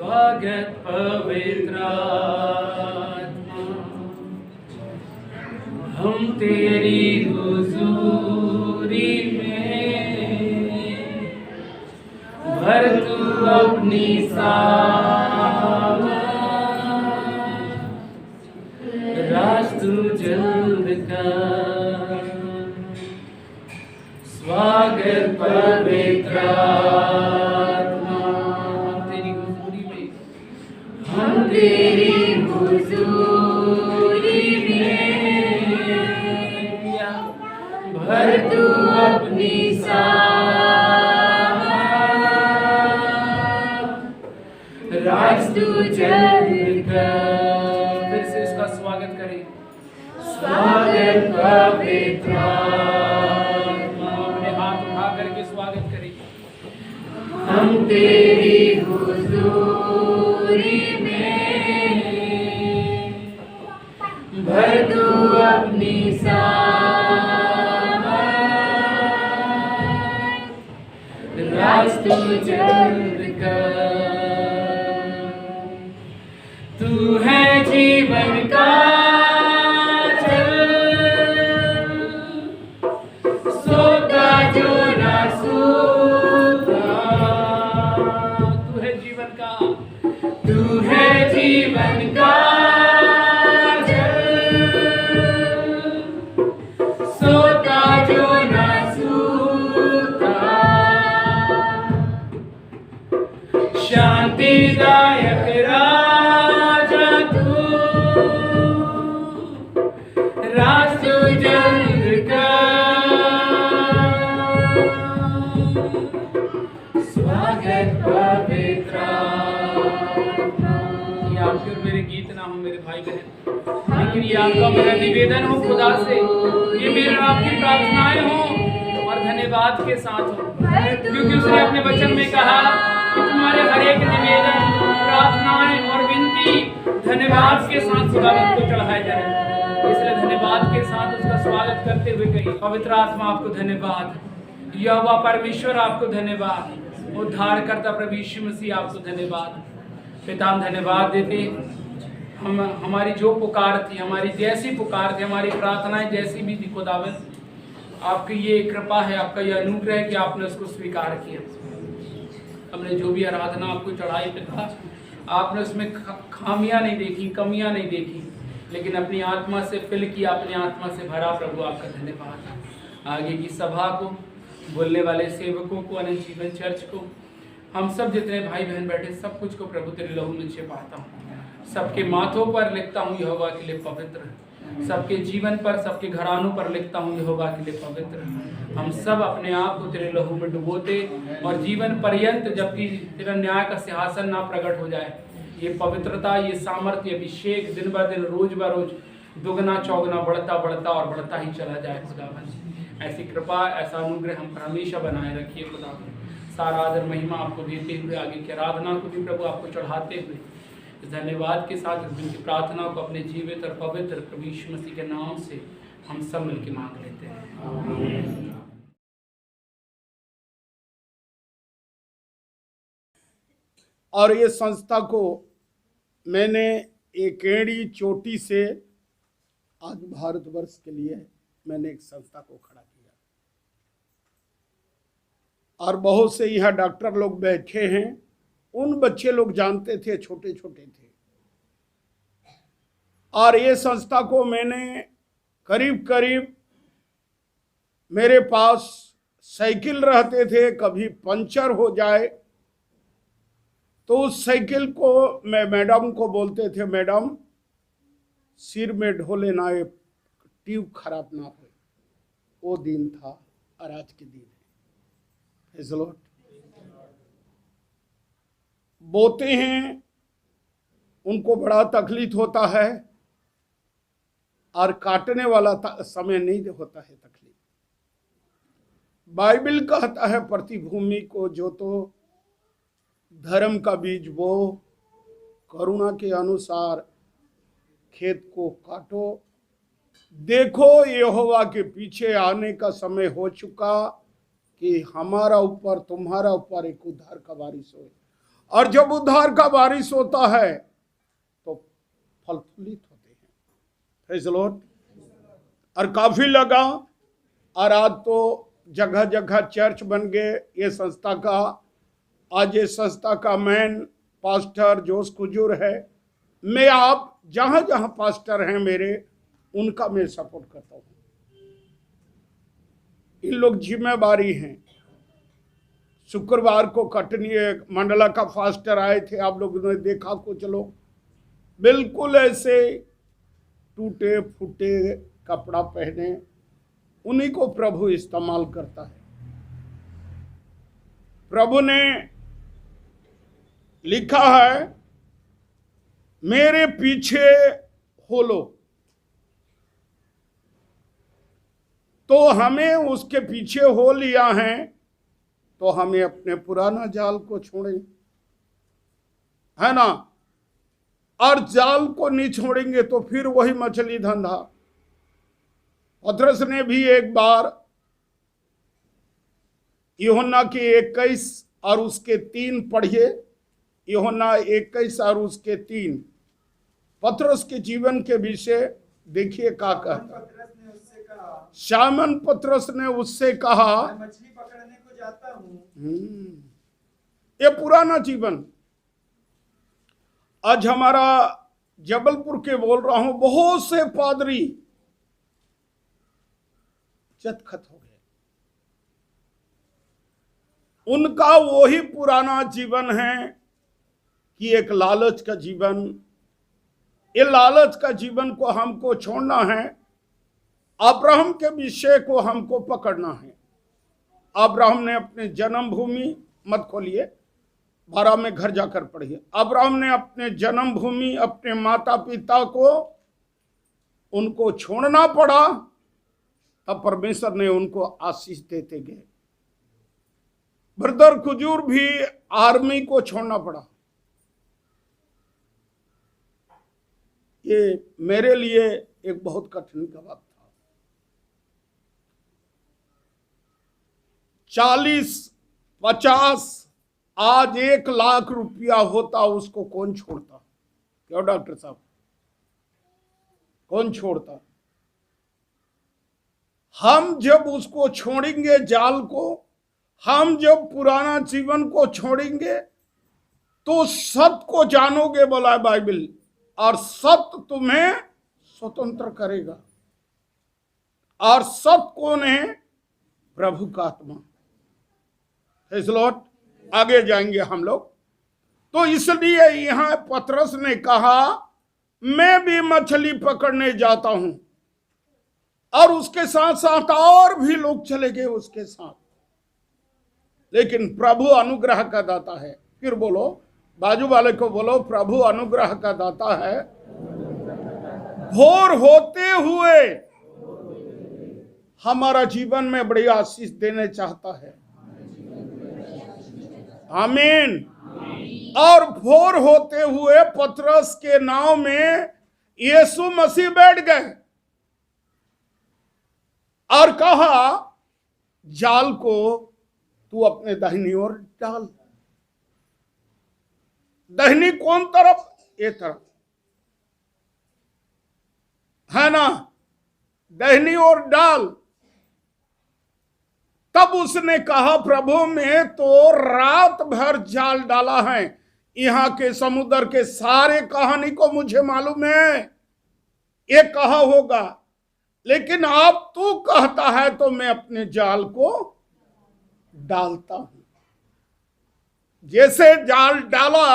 स्वागत पवित्र आत्मा, हम तेरी हुजूरी में भर तू अपनी सामत, राज तू जल्द कर। स्वागत पवित्र आत्मा, हम तेरी हुजूरी में भर तू अपनी सामत, राज तू जल्द कर। फिर से इसका स्वागत करें। स्वागत पवित्र आत्मा, अपने हाथ उठा करके स्वागत करें। हम तेरी हुजूरी भर तू अपनी सामत, राज तू जल्द कर। तू है जीवन का जल, सोता जो ना सूखा। तू है जीवन का, तू है जीवन का शांतिदायक राजा तू, राज तू जल्द कर। स्वागत पवित्र आत्मा। ये आपके और मेरे गीत ना हो मेरे भाई बहन, लेकिन ये आपका मेरा निवेदन हो खुदा से, ये मेरे आपकी प्रार्थनाएं हो और धन्यवाद के साथ हो, क्योंकि उसने अपने वचन में कहा कि तुम्हारे हर एक निवेदन, प्रार्थनाएं और विनती धन्यवाद के साथ खुदावंद को चढ़ाए जाए। इसलिए धन्यवाद के साथ उसका स्वागत करते हुए कहिए, पवित्र आत्मा आपको धन्यवाद, यहोवा परमेश्वर आपको धन्यवाद, उद्धारकर्ता प्रभु यीशु मसीह आपको धन्यवाद। पिता हम धन्यवाद देते, हम हमारी जो पुकार थी, हमारी जैसी पुकार थी, हमारी प्रार्थनाएं जैसी भी थी खुदावंद, आपकी ये कृपा है, आपका ये अनुग्रह है कि आपने उसको स्वीकार किया। हमने जो भी आराधना आपको चढ़ाई पिता, आपने उसमें खामियां नहीं देखी, कमियां नहीं देखी, लेकिन अपनी आत्मा से फिल किया, अपनी आत्मा से भरा। प्रभु आपका धन्यवाद। आगे की सभा को, बोलने वाले सेवकों को, अनंत जीवन चर्च को, हम सब जितने भाई बहन बैठे सब कुछ को प्रभु तेरे लहू में छिपाता हूँ। सबके माथों पर लिखता हूँ यहोवा के लिए पवित्र, सबके जीवन पर, सबके घरानों पर लिखता हूँ यहोवा के लिए पवित्र। हम सब अपने आप को तेरे लहू में डुबोते और जीवन पर्यंत, जबकि तेरा न्याय का सिंहासन ना प्रकट हो जाए, ये पवित्रता, ये सामर्थ्य, अभिषेक दिन ब दिन, रोज ब रोज दुगना चौगना बढ़ता बढ़ता और बढ़ता ही चला जाए। खुदावंद ऐसी कृपा, ऐसा अनुग्रह हम पर हमेशा बनाए रखिए। खुदावंद सारा आदर महिमा आपको देते हुए, आगे की आराधना को भी प्रभु आपको चढ़ाते हुए, इस धन्यवाद के साथ उनकी प्रार्थना को अपने जीवित और पवित्र प्रभु यीशु मसीह के नाम से हम सब मिलकर मांग लेते हैं। और ये संस्था को मैंने एक एड़ी चोटी से आज भारतवर्ष के लिए मैंने एक संस्था को खड़ा किया, और बहुत से यहाँ डॉक्टर लोग बैठे हैं, उन बच्चे लोग जानते थे, छोटे छोटे थे। और ये संस्था को मैंने करीब करीब, मेरे पास साइकिल रहते थे, कभी पंचर हो जाए तो उस साइकिल को मैं मैडम को बोलते थे, मैडम सिर में ढोले ना, ये ट्यूब खराब ना हो। वो दिन था और आज के दिन है। बोते हैं, उनको बड़ा तकलीफ होता है, और काटने वाला समय नहीं होता है तकलीफ। बाइबल कहता है प्रतिभूमि को जो तो धर्म का बीज बो, करुणा के अनुसार खेत को काटो। देखो यहोवा के पीछे आने का समय हो चुका कि हमारा ऊपर, तुम्हारा ऊपर एक उद्धार का बारिश हो। और जब उद्धार का बारिश होता है तो फल फूलित होते हैं। Praise the Lord. और काफी लगा, और आज तो जगह जगह चर्च बन गए। ये संस्था का, आज ये संस्था का मेन पास्टर जोश कुजूर है। मैं आप जहां जहां पास्टर हैं मेरे, उनका मैं सपोर्ट करता हूं। इन लोग जिम्मेवारी हैं। शुक्रवार को कटनी मंडला का फास्टर आए थे, आप लोगों ने देखा कुछ लोग बिल्कुल ऐसे टूटे फूटे कपड़ा पहने, उन्हीं को प्रभु इस्तेमाल करता है। प्रभु ने लिखा है, मेरे पीछे हो लो, तो हमें उसके पीछे हो लिया है, तो हमें अपने पुराना जाल को छोड़े, है ना। और जाल को नहीं छोड़ेंगे तो फिर वही मछली धंधा। पतरस ने भी एक बार यूहन्ना के 21 और उसके 3 पढ़िए। यूहन्ना 21 और उसके 3 पतरस के जीवन के विषय देखिए क्या कहता। शामन पतरस ने उससे कहा, मैं मछली पकड़ने को जाता हूँ। ये पुराना जीवन। आज हमारा जबलपुर के बोल रहा हूं, बहुत से पादरी चटखट हो गए। उनका वही पुराना जीवन है कि एक लालच का जीवन। ये लालच का जीवन को हमको छोड़ना है। अब्राहम के विषय को हमको पकड़ना है। अब्राहम ने अपने जन्मभूमि, मत खोलिए, 12 में घर जाकर पढ़िए। अब्राहम ने अपने जन्मभूमि, अपने माता पिता को, उनको छोड़ना पड़ा, तब परमेश्वर ने उनको आशीष देते गए। ब्रदर कुजूर भी आर्मी को छोड़ना पड़ा। ये मेरे लिए एक बहुत कठिन का बात था। 40, 50, आज 1 लाख रुपया होता, उसको कौन छोड़ता? क्यों डॉक्टर साहब, कौन छोड़ता? हम जब उसको छोड़ेंगे जाल को, हम जब पुराना जीवन को छोड़ेंगे, तो सत्य को जानोगे, बोला है बाइबल, और सत्य तुम्हें स्वतंत्र करेगा। और सत्य कौन है? प्रभु का आत्मा। Praise the Lord. आगे जाएंगे हम लोग। तो इसलिए यहां पतरस ने कहा, मैं भी मछली पकड़ने जाता हूं। और उसके साथ साथ और भी लोग चले गए उसके साथ। लेकिन प्रभु अनुग्रह का दाता है। फिर बोलो, बाजू वाले को बोलो, प्रभु अनुग्रह का दाता है। भोर होते हुए हमारा जीवन में बड़ी आशीष देने चाहता है। आमीन। और भोर होते हुए पतरस के नाव में यीशु मसीह बैठ गए और कहा, जाल को तू अपने दाहिनी ओर डाल। दाहिनी कौन तरफ? ये तरफ, है ना। दाहिनी ओर डाल। तब उसने कहा, प्रभु मैं तो रात भर जाल डाला है, यहां के समुद्र के सारे कहानी को मुझे मालूम है, ये कहा होगा, लेकिन आप तू कहता है तो मैं अपने जाल को डालता हूं। जैसे जाल डाला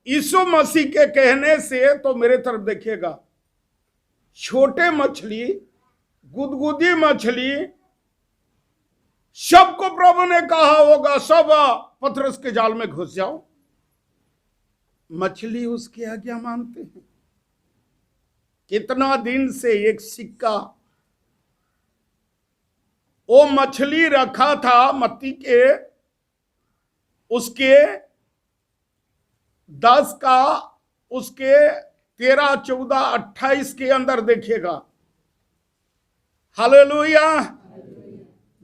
यीशु मसीह के कहने से, तो मेरे तरफ देखिएगा, छोटे मछली, गुदगुदी मछली, सबको प्रभु ने कहा होगा, सब पतरस के जाल में घुस जाओ। मछली उसकी आज्ञा मानते हैं। कितना दिन से एक सिक्का, वो मछली रखा था मत्ती के, उसके 10 का, उसके 13, 14, 28 के अंदर देखिएगा। हालेलुया।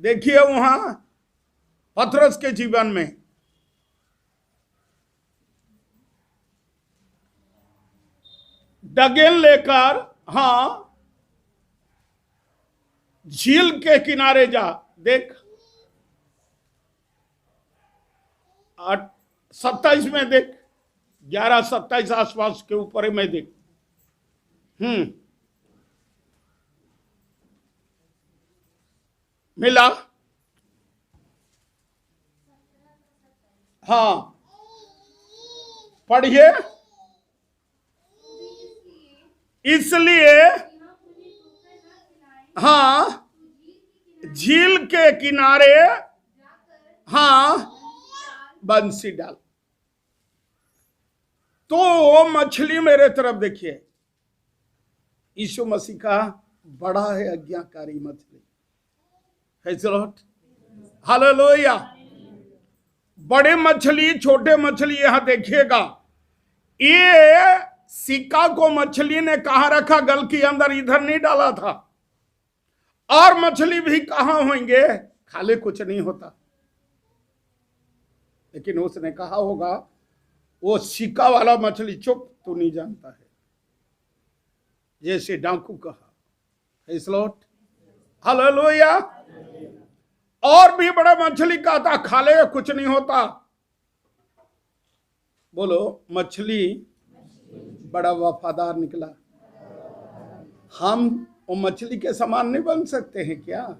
देखिए वहां पतरस के जीवन में डगेन लेकर, हाँ, झील के किनारे जा। देख 27 में देख, 11-27 आसपास के ऊपर में देख। मिला? हाँ, पढ़िए। इसलिए हाँ, झील के किनारे, हाँ, बंसी डाल। तो मछली मेरे तरफ देखिए, यीशु मसीह का बड़ा है आज्ञाकारी मछली। हालेलुया। बड़े मछली, छोटे मछली, यहां देखिएगा, ये सिक्का को मछली ने कहां रखा? गल के अंदर, इधर नहीं डाला था। और मछली भी कहां होंगे? खाली कुछ नहीं होता। लेकिन उसने कहा होगा, वो सिक्का वाला मछली, चुप, तू नहीं जानता है, जैसे डाकू कहा। हालेलुया। और भी बड़ा मछली कहता, खा ले, कुछ नहीं होता। बोलो, मछली बड़ा वफादार निकला। हम वो मछली के समान नहीं बन सकते हैं क्या?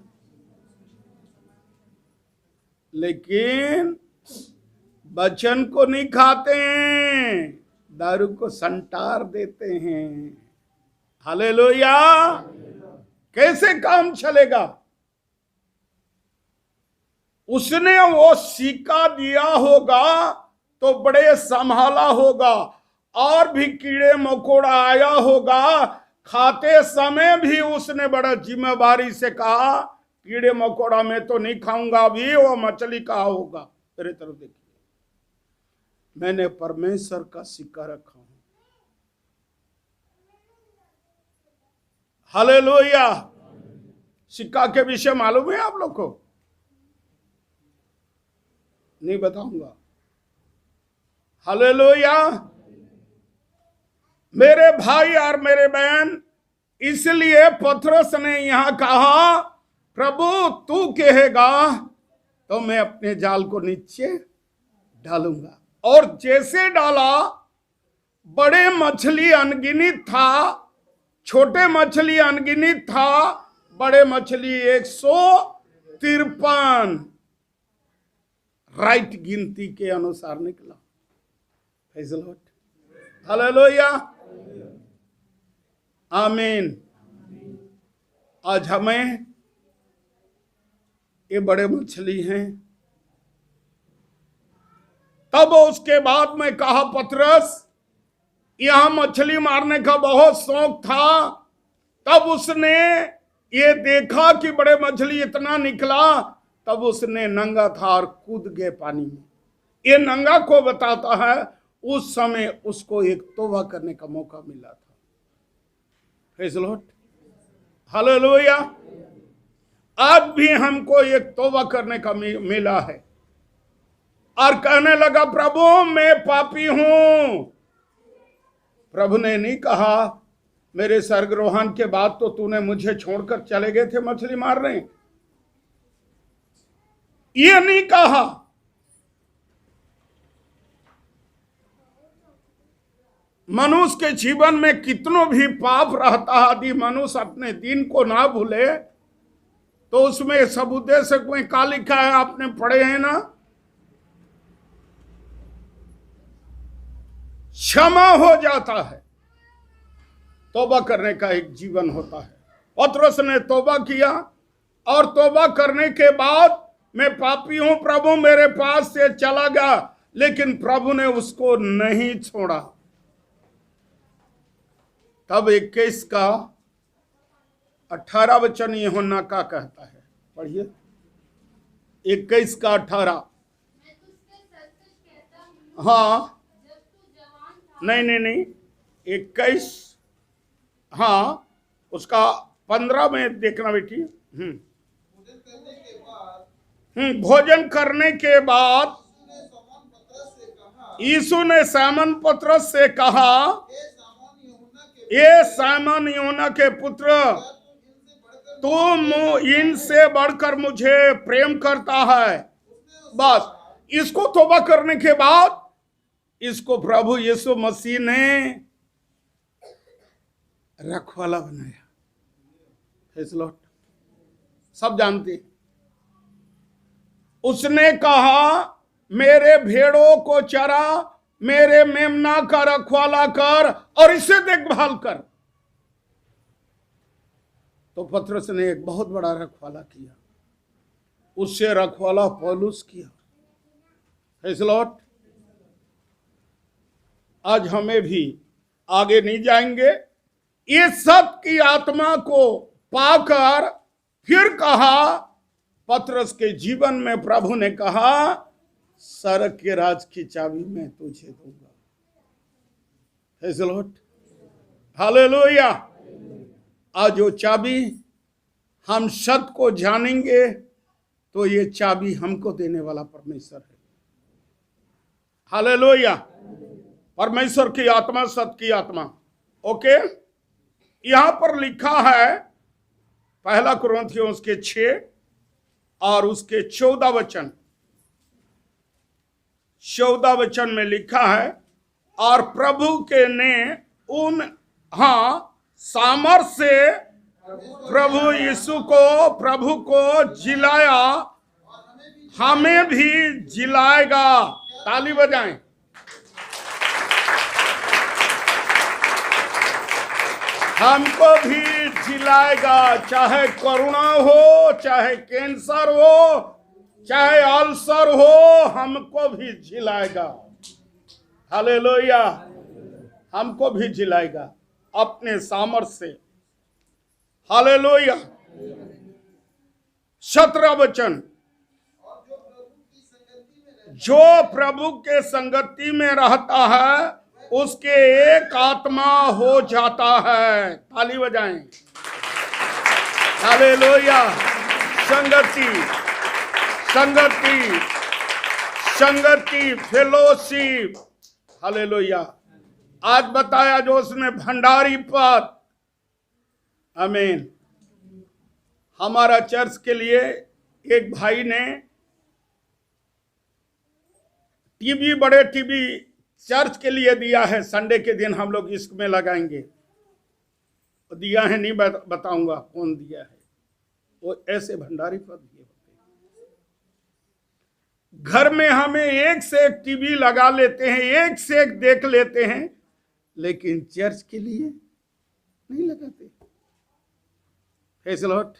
लेकिन वचन को नहीं खाते हैं, दारू को संटार देते हैं। हालेलुया। कैसे काम चलेगा? उसने वो सिक्का दिया होगा तो बड़े संभाला होगा, और भी कीड़े मकोड़ा आया होगा, खाते समय भी उसने बड़ा जिम्मेदारी से कहा, कीड़े मकोड़ा में तो नहीं खाऊंगा, भी वो मछली कहा होगा। मेरे तरफ देखिए, मैंने परमेश्वर का सिक्का रखा हूं। हालेलुया। सिक्का के विषय मालूम है आप लोग को? नहीं बताऊंगा। हालेलुया। मेरे भाई और मेरे बहन, इसलिए पतरस ने यहां कहा, प्रभु तू कहेगा तो मैं अपने जाल को नीचे डालूंगा। और जैसे डाला, बड़े मछली अनगिनत था, छोटे मछली अनगिनत था, बड़े मछली 153 राइट गिनती के अनुसार निकला। हालेलुया। आमीन। आज हमें ये बड़े मछली हैं। तब उसके बाद में कहा, पतरस, यहां मछली मारने का बहुत शौक था। तब उसने ये देखा कि बड़े मछली इतना निकला, तब उसने नंगा था और कूद गए पानी में। ये नंगा को बताता है, उस समय उसको एक तौबा करने का मौका मिला था। Praise the Lord. हालेलुया। आज भी हमको एक तौबा करने का मिला है, और कहने लगा, प्रभु मैं पापी हूं। प्रभु ने नहीं कहा, मेरे स्वर्गरोहण के बाद तो तूने मुझे छोड़कर चले गए थे मछली मारने। ये नहीं कहा। मनुष्य के जीवन में कितनों भी पाप रहता है, यदि मनुष्य अपने दिन को ना भूले, तो उसमें सब उद्देश्य में क्या लिखा है, आपने पढ़े हैं ना? क्षमा हो जाता है। तौबा करने का एक जीवन होता है। पतरस ने तौबा किया, और तौबा करने के बाद, मैं पापी हूं प्रभु, मेरे पास से चला गया। लेकिन प्रभु ने उसको नहीं छोड़ा। तब 21 का 18 वचन यूहन्ना का कहता है, पढ़िए। 21 का 18। हाँ, नहीं 21, हाँ, उसका 15 में देखना बेटी। भोजन करने के बाद यीशु ने सामन पतरस से कहा, ये साइमन योना के पुत्र, तुम इनसे बढ़कर मुझे प्रेम करता है। बस इसको तौबा करने के बाद इसको प्रभु यीशु मसीह ने रखवाला बनाया। Praise Lord. सब जानते हैं। उसने कहा मेरे भेड़ों को चरा, मेरे मेमना का रखवाला कर और इसे देखभाल कर। तो पतरस ने एक बहुत बड़ा रखवाला किया, उससे रखवाला पौलुस किया। Praise Lord. आज हमें भी आगे नहीं जाएंगे, ये सब की आत्मा को पाकर फिर कहा, पतरस के जीवन में प्रभु ने कहा स्वर्ग के राज की चाबी मैं तुझे दूंगा। Praise Lord. हालेलुया। आज जो चाबी हम सत्य को जानेंगे तो ये चाबी हमको देने वाला परमेश्वर है। हालेलुया। परमेश्वर की आत्मा, सत्य की आत्मा। ओके, यहां पर लिखा है पहला कुरिन्थियों उसके 6 और उसके 14 वचन। 14 वचन में लिखा है, और प्रभु के ने उन सामर्थ से प्रभु यीशु को, प्रभु को जिलाया, हमें भी जिलाएगा। ताली बजाएं। हमको भी जिलाएगा, चाहे कोरोना हो, चाहे कैंसर हो, चाहे अल्सर हो, हमको भी जिलाएगा। हालेलुया। हमको भी जिलाएगा अपने सामर्थ से। हालेलुया। 17 वचन, जो प्रभु के संगति में रहता है उसके एक आत्मा हो जाता है। ताली बजाएं। हालेलुया। संगति, संगति, संगति, फेलोशिप। हालेलुया। आज बताया जो उसने भंडारी पद। आमीन। हमारा चर्च के लिए एक भाई ने टीवी, बड़े टीवी चर्च के लिए दिया है। संडे के दिन हम लोग इसमें लगाएंगे। दिया है, नहीं बताऊंगा कौन दिया है। वो ऐसे भंडारी पद दिए होते हैं। घर में हमें एक से एक टीवी लगा लेते हैं, एक से एक देख लेते हैं, लेकिन चर्च के लिए नहीं लगाते। Praise Lord.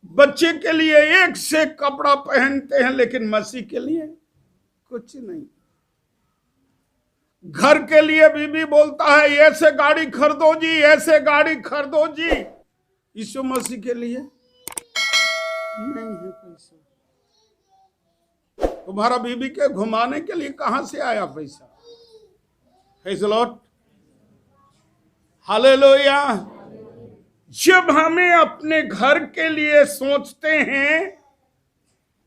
बच्चे के लिए एक से एक कपड़ा पहनते हैं, लेकिन मसीह के लिए कुछ नहीं। घर के लिए बीबी बोलता है ऐसे गाड़ी खरीदो जी, ऐसे गाड़ी खरीदो जी। यीशु मसीह के लिए नहीं है पैसा। तुम्हारा बीबी के घुमाने के लिए कहां से आया पैसा? Praise Lord. हालेलुया। जब हमें अपने घर के लिए सोचते हैं,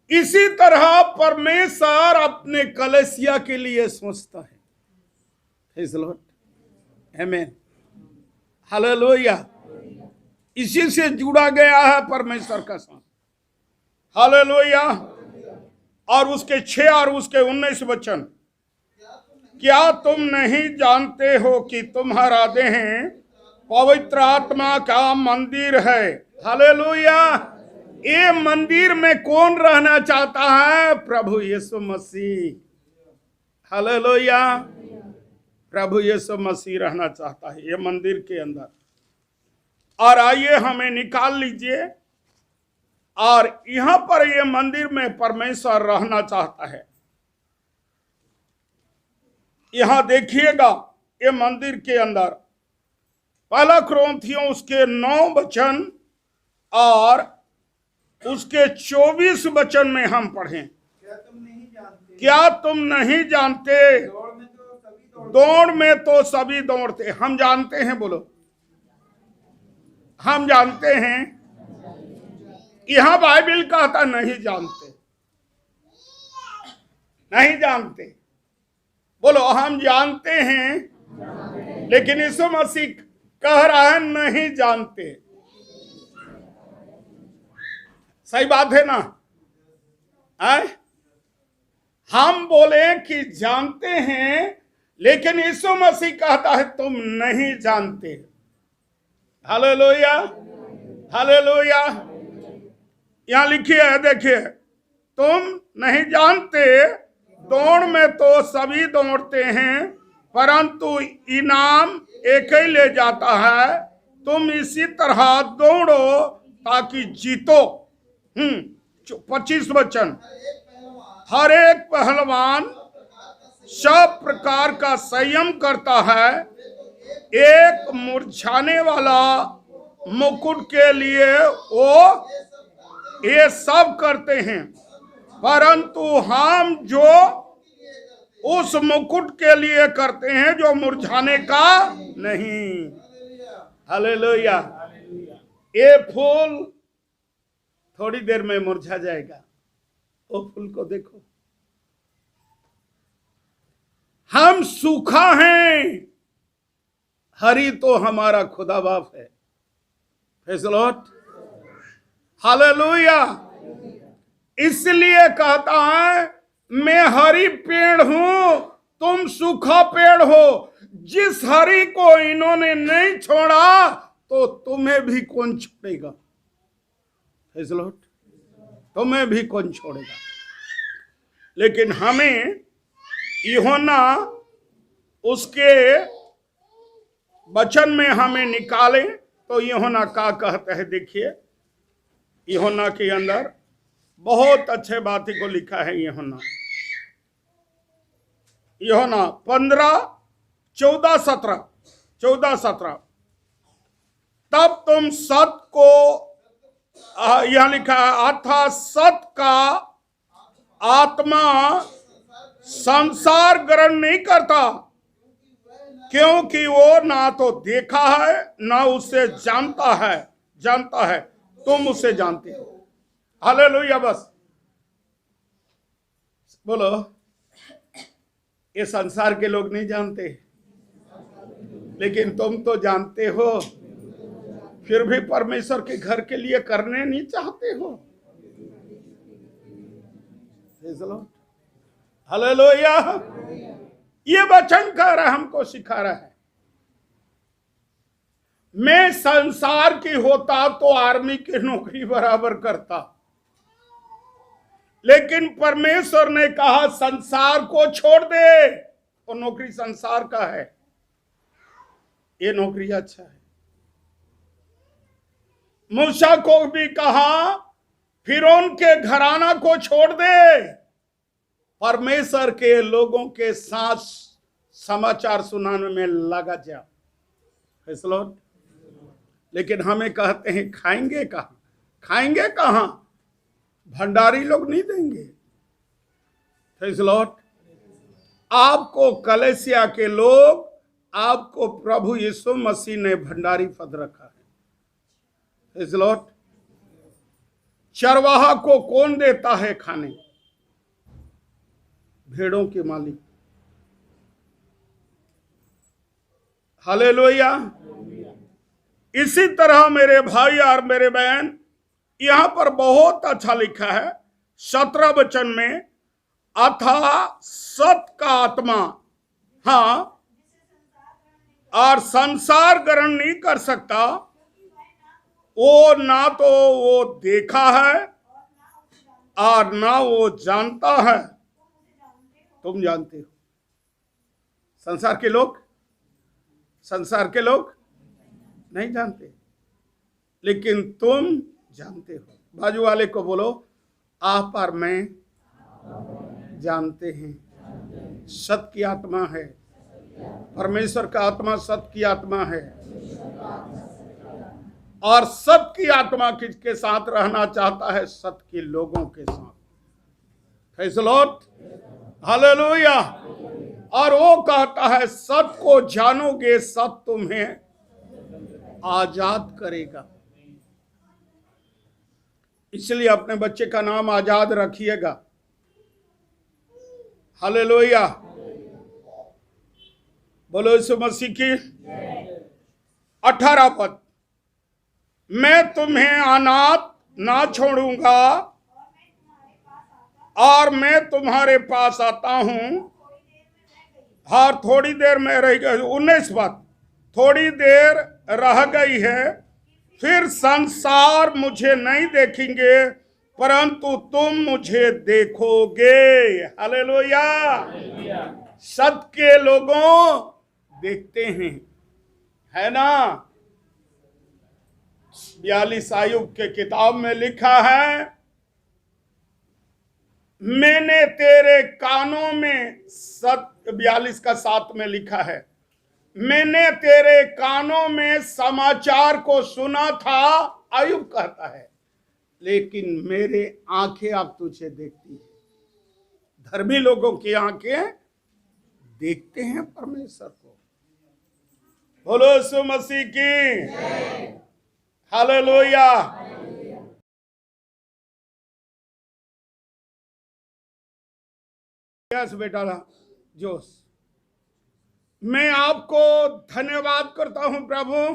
इसी तरह परमेश्वर अपने कलीसिया के लिए सोचता है। Praise Lord. आमीन। हालेलुया। इसी से जुड़ा गया है परमेश्वर का साथ। हालेलुया। और उसके 6 और उसके 19 वचन, क्या तुम नहीं जानते हो कि तुम्हारा देह पवित्र आत्मा का मंदिर है? हालेलुया। ये मंदिर में कौन रहना चाहता है? प्रभु यीशु मसीह। हालेलुया। प्रभु यीशु मसीह रहना चाहता है ये मंदिर के अंदर। और आइए हमें निकाल लीजिए, और यहां पर ये मंदिर में परमेश्वर रहना चाहता है। यहां देखिएगा ये मंदिर के अंदर पहला कुरिन्थियों उसके 9 वचन और उसके 24 वचन में हम पढ़ें। क्या तुम नहीं जानते? दौड़ में तो सभी दौड़ते। हम जानते हैं, बोलो हम जानते हैं। यहां बाइबल कहता नहीं जानते, नहीं जानते। बोलो हम जानते हैं। लेकिन यीशु मसीह कह रहा है नहीं जानते। सही बात है ना? आए? हम बोले कि जानते हैं, लेकिन यीशु मसीह कहता है तुम नहीं जानते। Hallelujah, hallelujah. यहां लिखिए है, देखिए, तुम नहीं जानते, दौड़ में तो सभी दौड़ते हैं, परंतु इनाम एक ही ले जाता है। तुम इसी तरह दौड़ो ताकि जीतो। 25 वचन। हर एक पहलवान सब प्रकार का संयम करता है। एक मुरझाने वाला मुकुट के लिए वो ये सब करते हैं, परंतु हम जो उस मुकुट के लिए करते हैं जो मुरझाने का नहीं। हालेलुया। ये फूल थोड़ी देर में मुरझा जाएगा, वो फूल को देखो। हम सूखा हैं, हरी तो हमारा खुदा बाप है। Praise the Lord, hallelujah. इसलिए कहता है मैं हरी पेड़ हूं, तुम सूखा पेड़ हो। जिस हरी को इन्होंने नहीं छोड़ा तो तुम्हें भी कौन छोड़ेगा? प्रेज़ द लॉर्ड, तुम्हें भी कौन छोड़ेगा? लेकिन हमें यूहन्ना उसके वचन में हमें निकाले तो यूहन्ना क्या कहते हैं, देखिए। यूहन्ना के अंदर बहुत अच्छे बातें को लिखा है। यूहन्ना 15:14-17 तब तुम सत्य को, यह लिखा है, अर्थात सत्य का आत्मा संसार ग्रहण नहीं करता, क्योंकि वो ना तो देखा है ना उसे जानता है। तुम उसे जानते हो। हालेलुया। बस बोलो, ये संसार के लोग नहीं जानते, लेकिन तुम तो जानते हो, फिर भी परमेश्वर के घर के लिए करने नहीं चाहते हो। हालेलुया। ये वचन कह रहा है, हमको सिखा रहा है। मैं संसार की होता तो आर्मी की नौकरी बराबर करता, लेकिन परमेश्वर ने कहा संसार को छोड़ दे। वो नौकरी संसार का है, ये नौकरी अच्छा है। मूसा को भी कहा फिरौन के घराना को छोड़ दे, परमेश्वर के लोगों के साथ समाचार सुनाने में लगा जा। Praise the Lord. लेकिन हमें कहते हैं खाएंगे कहां? भंडारी लोग नहीं देंगे। Praise the Lord. आपको कलीसिया के लोग, आपको प्रभु यीशु मसीह ने भंडारी पद रखा है। Praise the Lord. चरवाहा को कौन देता है खाने? भेड़ों के मालिक। हालेलुया। इसी तरह मेरे भाई और मेरे बहन, यहां पर बहुत अच्छा लिखा है 17 वचन में, अथा सत्य का आत्मा, हाँ, और संसार ग्रहण नहीं कर सकता। वो ना तो वो देखा है और ना वो जानता है। तुम जानते हो। संसार के लोग नहीं जानते, लेकिन तुम जानते हो। बाजू वाले को बोलो, आप और मैं जानते हैं। सत्य की आत्मा है, परमेश्वर का आत्मा सत्य की आत्मा है, और सत्य की आत्मा किसके साथ रहना चाहता है? सत्य के लोगों के साथ। Praise the Lord, hallelujah. और वो कहता है सत्य को जानोगे, सत्य तुम्हें आजाद करेगा। इसलिए अपने बच्चे का नाम आजाद रखिएगा। हालेलुया। बोलो यीशु मसीह की। 18 पद, मैं तुम्हें अनाथ ना छोड़ूंगा और मैं तुम्हारे पास आता हूं। और थोड़ी देर में रह गई। 19 पद, थोड़ी देर रह गई है, फिर संसार मुझे नहीं देखेंगे परंतु तुम मुझे देखोगे। हालेलुया। सत्य के लोगों देखते हैं, है ना। 42 आयुब के किताब में लिखा है, मैंने तेरे कानों में 42 का 7 में लिखा है, मैंने तेरे कानों में समाचार को सुना था। आयुब कहता है, लेकिन मेरे आंखें अब तुझे देखती है। धर्मी लोगों की आंखें देखते हैं परमेश्वर को। बोलो यीशु मसीह की। हालेलुया। यस बेटा जोश, मैं आपको धन्यवाद करता हूं प्रभु।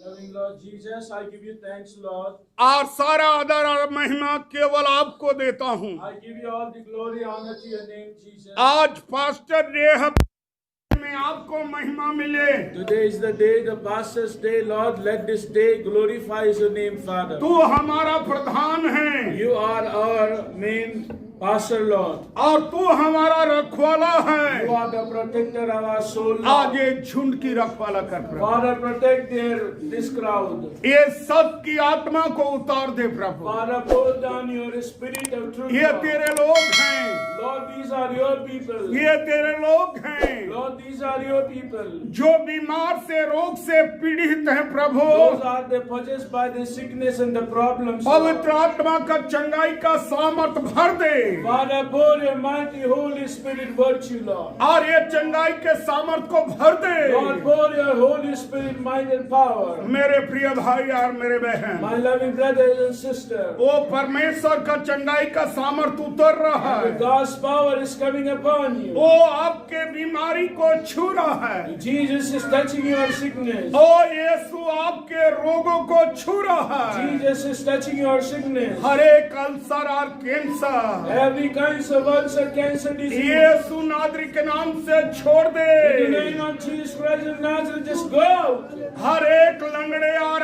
Loving Lord Jesus, I give you thanks, Lord. और सारा आदर और महिमा केवल आपको देता हूं। I give you all the glory, honor to your name, Jesus. आज पास्टर डे है, में आपको महिमा मिले। Today is the day, the pastor's day, Lord. Let this day glorify your name, Father. तू हमारा प्रधान है। You are our main pastor, Lord. और तू हमारा रखवाला है। You are the protector of our soul, Lord. आज ये झुंड की रखवाला कर प्रभु। Father, protect this crowd. ये सब की आत्मा को उतार दे प्रभु। Father, pour down your spirit of truth, ये Lord. तेरे लोग हैं। Lord, these are your people. ये तेरे लोग हैं। Lord, these are your people. जो बीमार से रोग से पीड़ित हैं प्रभु। Those are the possessed by the sickness and the problems, Lord. पवित्र आत्मा का चंगाई का सामर्थ भर दे। Father, pour your mighty Holy Spirit virtue, Lord. और ये चंगाई के सामर्थ को भर दे। Lord, pour your Holy Spirit might and power. मेरे प्रिय भाई और मेरे बहन, My loving brothers and sisters, वो परमेश्वर का चंगाई का सामर्थ उतर रहा the है। God's power is coming upon you. वो आपके बीमारी को छू रहा है। Jesus is touching your sickness. ओ यीशु आपके रोगों को छू रहा है। Jesus is touching your sickness. हर एक अल्सर और cancer Every kind of ulcer, cancer, disease. यीशु नासरी के नाम से छोड़ In the they. name of Jesus Christ of Nazareth, just go out. हर एक लंगड़े और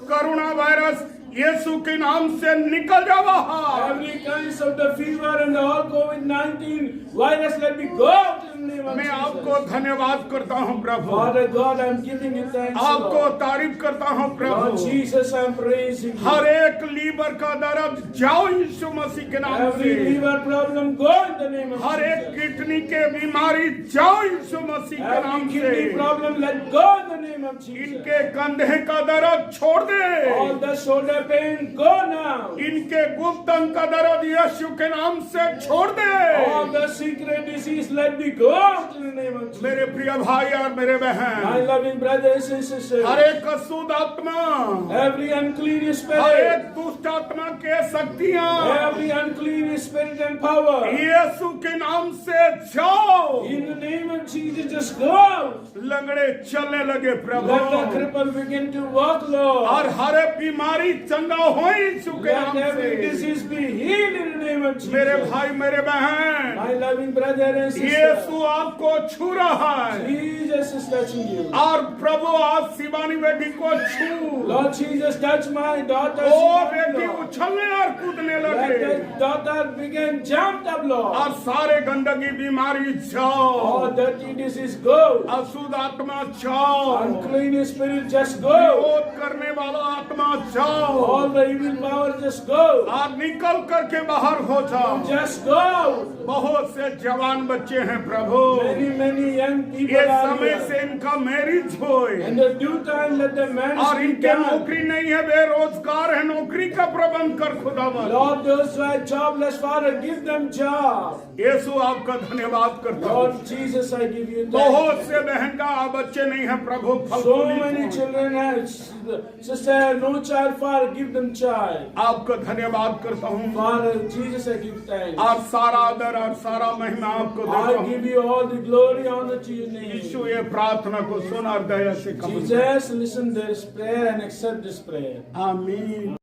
कोरोना वायरस यीशु के नाम से निकल जा बाहर। Every kind of the fever and the all COVID-19 virus, let me go out in the name of मैं Jesus. आपको धन्यवाद करता हूँ प्रभु। Father God, I'm giving you thanks, आपको Lord. तारीफ करता हूँ Lord Prabhu. Jesus, I'm praising you. हर एक लीवर का दर्द जाओ यीशु मसीह के नाम Every से। liver problem, go in the name of हर एक Jesus. किडनी के बीमारी जाओ यीशु मसीह के नाम Every से। kidney problem, let go in the name of Jesus. इनके कंधे का दर्द छोड़ दे। All the shoulder pain, go now. इनके गुप्त अंग का दर्द यीशु के नाम से छोड़ दे। All the secret disease, let me go out in the name of Jesus. मेरे प्रिय भाई और मेरे My बहन, loving brothers and sisters, हर एक अशुद्ध आत्मा, every unclean हर spirit, एक दुष्ट आत्मा के शक्तियां every unclean spirit and power, यीशु के नाम से जाओ। in the name of Jesus, just go out. लंगड़े चलने लगे प्रभु। Let the cripple begin to walk, Lord. और हर एक बीमारी चंगा हो यीशु के Let नाम every से। disease be healed in the name of मेरे Jesus. भाई मेरे बहन, My loving brother and sister, यीशु आपको छू रहा है। Jesus is touching you. और प्रभु आज शिवानी बेटी को छू। Lord Jesus, touch my daughter. O Shivani, बेटी Lord. उछलने और कूदने Let लगे the daughter begin jumped up, Lord. और सारे गंदगी बीमारी All जाओ। dirty disease go. अशुद्ध आत्मा जाओ। Unclean spirit just go. विरोध करने वाला आत्मा जाओ। All the evil power just go. और निकल करके बाहर हो जाओ। Just go. बहुत से जवान बच्चे हैं प्रभु। Many young people ये are समय here. से इनका मैरिज होए And the due time let the man और be इनके done. नौकरी नहीं है, बेरोजगार है, नौकरी का प्रबंध कर खुदावन। Lord, those who are jobless, Father, give them job. यीशु आपका धन्यवाद करता हूँ। Lord Jesus, I I give you बहुत thanks. से बहन का बच्चे नहीं है प्रभु, फल So फूलित many हों। children have, sister, no child, Father, give them child. आपको धन्यवाद करता हूँ Father, Jesus, I give thanks. और सारा आदर और सारा महिमा आपको देता I हूँ। give you all the glory, honor to your name. यीशु ये प्रार्थना को सुन और दया से कबूल कर। Jesus, listen this prayer and accept this prayer. आमीन।